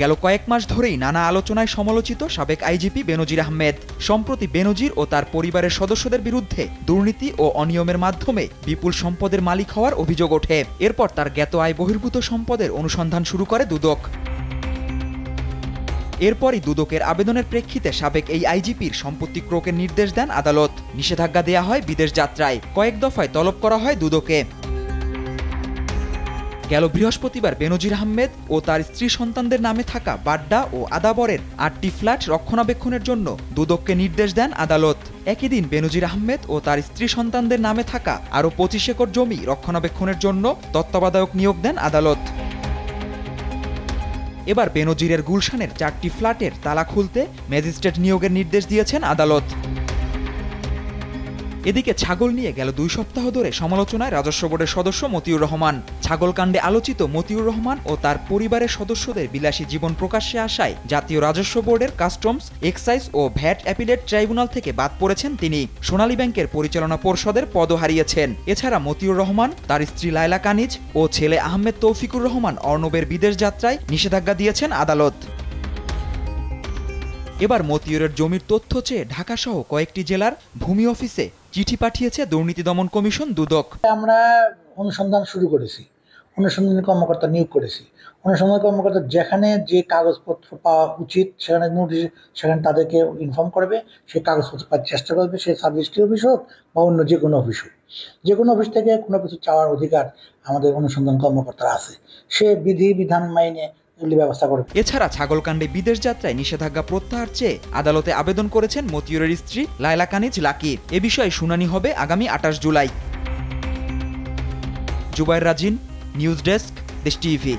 গেল কয়েক মাস ধরেই নানা আলোচনায় সমালোচিত সাবেক আইজিপি বেনজির আহমেদ। সম্প্রতি বেনজির ও তার পরিবারের সদস্যদের বিরুদ্ধে দুর্নীতি ও অনিয়মের মাধ্যমে বিপুল সম্পদের মালিক হওয়ার অভিযোগ ওঠে। এরপর তার জ্ঞাত আয় বহির্ভূত সম্পদের অনুসন্ধান শুরু করে দুদক। এরপরই দুদকের আবেদনের প্রেক্ষিতে সাবেক এই আইজিপির সম্পত্তি ক্রোকের নির্দেশ দেন আদালত। নিষেধাজ্ঞা দেয়া হয় বিদেশ যাত্রায়। কয়েক দফায় তলব করা হয় দুদকে। গেল বৃহস্পতিবার বেনজির আহমেদ ও তার স্ত্রী সন্তানদের নামে থাকা বাড্ডা ও আদাবরের ৮টি ফ্ল্যাট রক্ষণাবেক্ষণের জন্য দুদককে নির্দেশ দেন আদালত। একই দিন বেনজির আহমেদ ও তার স্ত্রী সন্তানদের নামে থাকা আরও ২৫ একর জমি রক্ষণাবেক্ষণের জন্য তত্ত্বাবধায়ক নিয়োগ দেন আদালত। এবার বেনজিরের গুলশানের ৪টি ফ্ল্যাটের তালা খুলতে ম্যাজিস্ট্রেট নিয়োগের নির্দেশ দিয়েছেন আদালত। এদিকে ছাগল নিয়ে গেল ২ সপ্তাহ ধরে সমালোচনায় রাজস্ব বোর্ডের সদস্য মতিউর রহমান। ছাগলকাণ্ডে আলোচিত মতিউর রহমান ও তার পরিবারের সদস্যদের বিলাসী জীবন প্রকাশ্যে আসায় জাতীয় রাজস্ব বোর্ডের কাস্টমস, এক্সাইজ ও ভ্যাট অ্যাপিলেট ট্রাইব্যুনাল থেকে বাদ পড়েছেন তিনি। সোনালী ব্যাংকের পরিচালনা পর্ষদের পদও হারিয়েছেন। এছাড়া মতিউর রহমান, তার স্ত্রী লায়লা কানিজ ও ছেলে আহমেদ তৌফিকুর রহমান অর্ণবের বিদেশ যাত্রায় নিষেধাজ্ঞা দিয়েছেন আদালত। এবার মতিউরের জমির তথ্য চেয়ে ঢাকাসহ কয়েকটি জেলার ভূমি অফিসে চিঠি পাঠিয়েছে দুর্নীতি দমন কমিশন দুদক। আমরা অনুসন্ধান শুরু করেছি, অনুসন্ধানী কর্মকর্তা নিয়োগ করেছি। অনুসন্ধানী কর্মকর্তা যেখানে যে কাগজপত্র পাওয়া উচিত সেখানে নোটিশ, সেখানে তাদেরকে ইনফর্ম করবে, সেই কাগজপত্র পাওয়ার চেষ্টা করবে, সেই সাব রেজিস্ট্রি অফিস হোক বা অন্য যে কোনো অফিস হোক। যে কোনো অফিস থেকে কোনো কিছু চাওয়ার অধিকার আমাদের অনুসন্ধান কর্মকর্তার আছে, সে বিধি বিধান মাইনে ব্যবস্থা করবে। এছাড়া ছাগলকাণ্ডে বিদেশ যাত্রায় নিষেধাজ্ঞা প্রত্যাহার চেয়ে আদালতে আবেদন করেছেন মতিউরের স্ত্রী লায়লা কানিজ লাকি। এ বিষয়ে শুনানি হবে আগামী ২৮ জুলাই। জুবায়ের রাজিন, নিউজ ডেস্ক, দেশ টিভি।